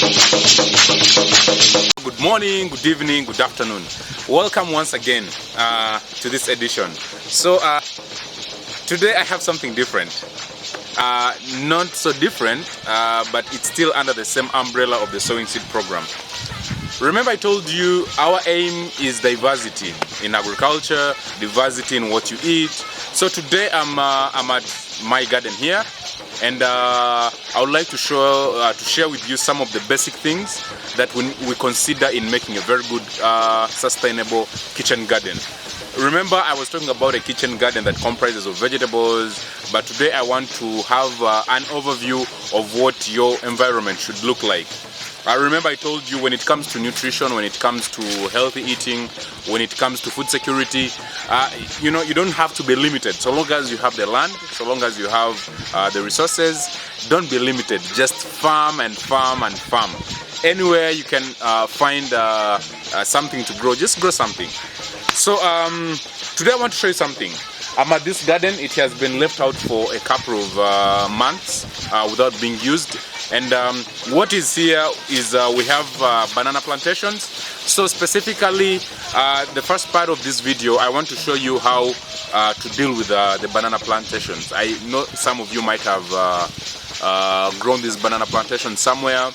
Good morning, good evening, good afternoon. Welcome once again to this edition. So today I have something different. Not so different, but it's still under the same umbrella of the sowing seed program. Remember I told you our aim is diversity in agriculture, diversity in what you eat. So today I'm at my garden here, and I would like to share with you some of the basic things that we consider in making a very good sustainable kitchen garden. Remember I was talking about a kitchen garden that comprises of vegetables, but today I want to have an overview of what your environment should look like. Remember I told you when it comes to nutrition, when it comes to healthy eating, when it comes to food security, you don't have to be limited. So long as you have the land, so long as you have the resources, don't be limited. Just farm and farm and farm. Anywhere you can find something to grow, just grow something. So today I want to show you something. At this garden, it has been left out for a couple of months without being used. And what is here is we have banana plantations. So specifically, the first part of this video, I want to show you how to deal with the banana plantations. I know some of you might have grown this banana plantation somewhere,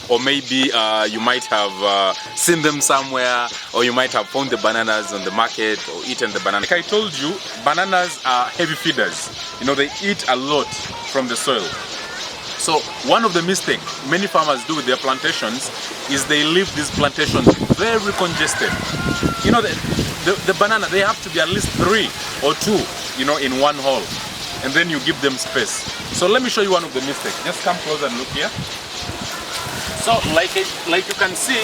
or maybe you might have seen them somewhere, or you might have found the bananas on the market or eaten the banana. Like I told you, bananas are heavy feeders. They eat a lot from the soil. So one of the mistakes many farmers do with their plantations is they leave these plantations very congested. The banana, they have to be at least 3 or 2, in one hole, and then you give them space. So let me show you one of the mistakes. Just come closer and look here. So like you can see,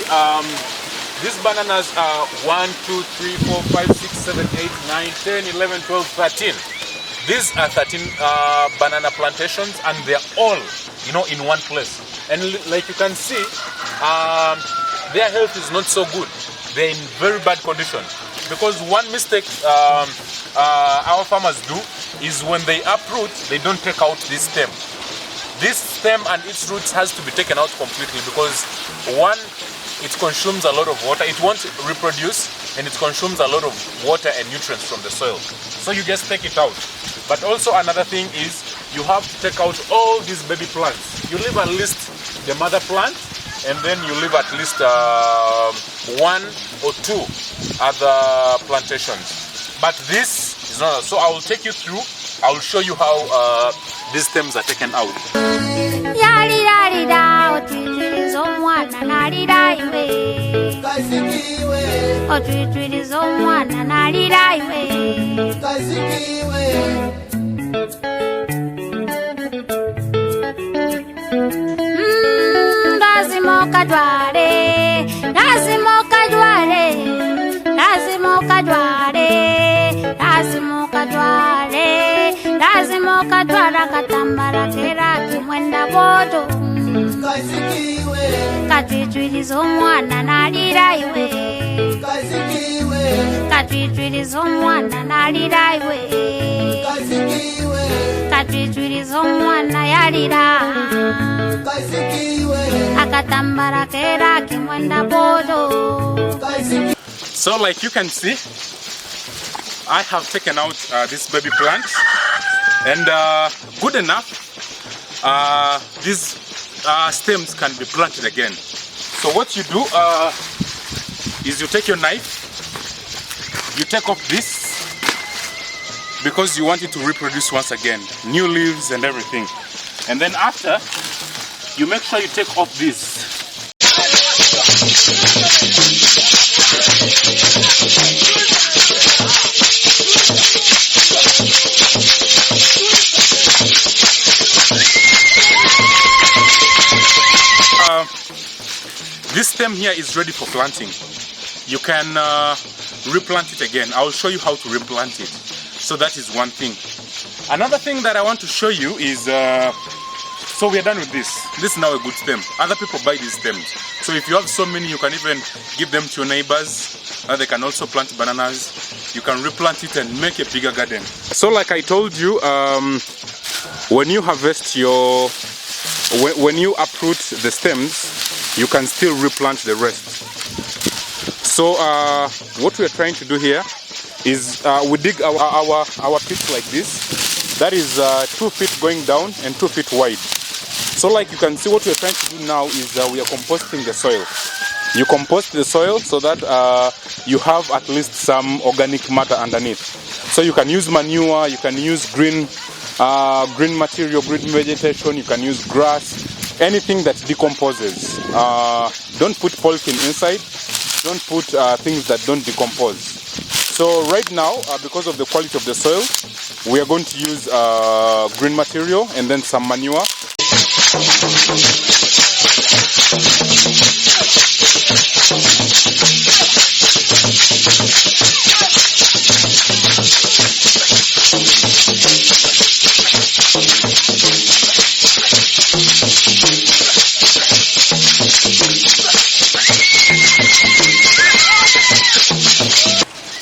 these bananas are 1, 2, 3, 4, 5, 6, 7, 8, 9, 10, 11, 12, 13. These are 13 banana plantations, and they're all, in one place. And like you can see, their health is not so good. They're in very bad condition. Because one mistake our farmers do is when they uproot, they don't take out this stem. This stem and its roots has to be taken out completely because one, it consumes a lot of water. It won't reproduce, and it consumes a lot of water and nutrients from the soil. So you just take it out. But also another thing is you have to take out all these baby plants. You leave at least the mother plant, and then you leave at least 1 or 2 other plantations. But this is not. So I will take you through. I will show you how these stems are taken out. Katwara katambara kera kimwenda bodo katwitwiriza omwana nalira iwe katwitwiriza omwana nalira iwe katwitwiriza omwana yalira akatambara kera kimwenda bodo. So like you can see, I have taken out this baby plant. And good enough, these stems can be planted again. So what you do is you take your knife, you take off this, because you want it to reproduce once again, new leaves and everything. And then after, you make sure you take off this. This stem here is ready for planting. You can replant it again. I will show you how to replant it. So that is one thing. Another thing that I want to show you is, so we are done with this. This is now a good stem. Other people buy these stems. So if you have so many, you can even give them to your neighbors. They can also plant bananas. You can replant it and make a bigger garden. So like I told you, when you harvest when you uproot the stems, you can still replant the rest. So what we are trying to do here is we dig our pits like this. That is 2 feet going down and 2 feet wide. So like you can see, what we are trying to do now is we are composting the soil. You compost the soil so that you have at least some organic matter underneath. So you can use manure, you can use green material, green vegetation, you can use grass, anything that decomposes. Don't put polythene inside, don't put things that don't decompose. So right now, because of the quality of the soil, we are going to use green material and then some manure.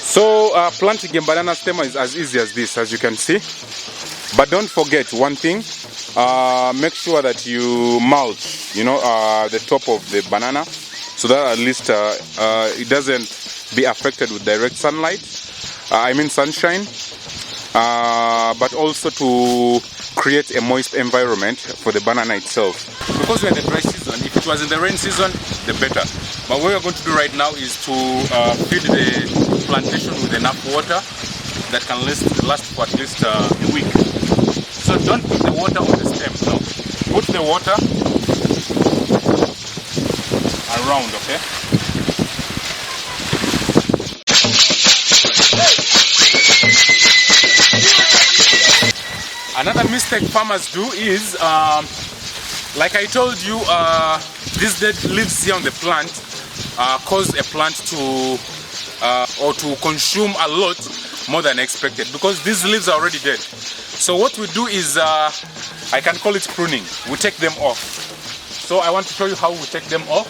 So planting a banana stem is as easy as this, as you can see. But don't forget one thing, make sure that you mulch, the top of the banana, so that at least it doesn't be affected with direct sunlight, sunshine, but also to create a moist environment for the banana itself. Because we're in the dry season, if it was in the rain season, the better. But what we're going to do right now is to feed the plantation with enough water that can last for at least a week. So don't put the water on the stem, no. Put the water around, okay? Another mistake farmers do is, like I told you, these dead leaves here on the plant cause a plant to or to consume a lot more than expected, because these leaves are already dead. So what we do is, I can call it pruning. We take them off. So I want to show you how we take them off.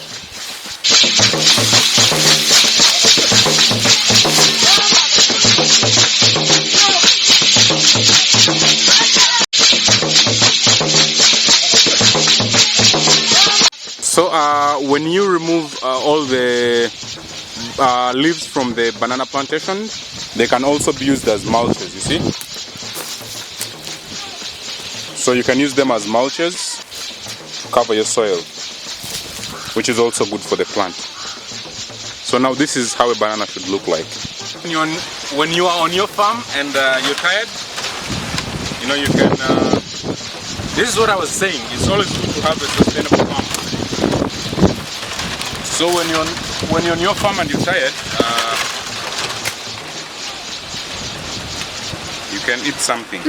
So when you remove all the leaves from the banana plantation, they can also be used as mulches, you see. So you can use them as mulches to cover your soil, which is also good for the plant. So now this is how a banana should look like. When you are on your farm and you're tired, you can, this is what I was saying, it's always good to have a sustainable farm. So when you're on your farm and you're tired, you can eat something.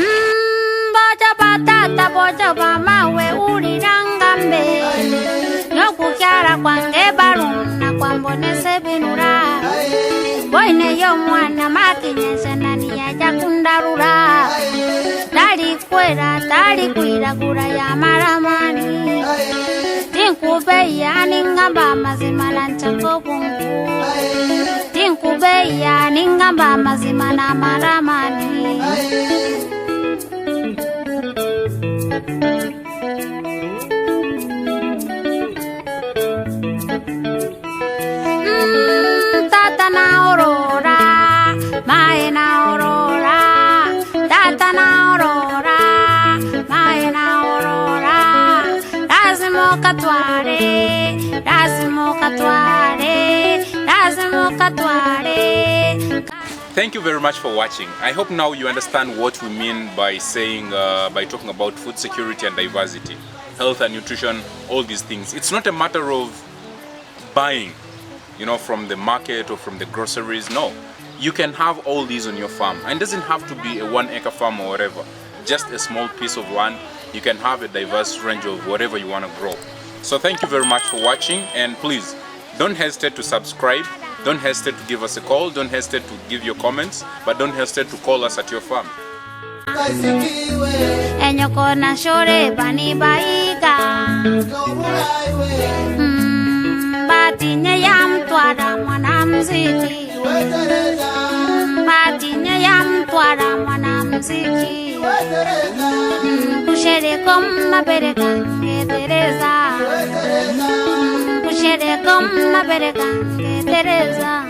Boja batata boja bamawe ulirangambe Nyokukyala kwange baluna kwambonese binura Boine yo mwana makinyese nani yaja kundarura Tali kwera tali kwiragura ya maramani Tinkubeya ningamba mazima na nchako bungu Tinkubeya ningamba mazima na maramani Tata na aurora, mae na aurora, tata na aurora, mae na aurora, lazimo katware, lazimo katware, lazimo katware. Thank you very much for watching. I hope now you understand what we mean by saying, by talking about food security and diversity, health and nutrition, all these things. It's not a matter of buying, from the market or from the groceries. No, you can have all these on your farm, and it doesn't have to be a 1-acre farm or whatever. Just a small piece of land, you can have a diverse range of whatever you want to grow. So thank you very much for watching, and please don't hesitate to subscribe. Don't hesitate to give us a call. Don't hesitate to give your comments, but don't hesitate to call us at your farm. Enyokona shore bani baiga Batinye ya mtwara mwanamuziki Batinye ya mtwara mwanamuziki Kushere koma bereka ngetereza mabere kange Teresa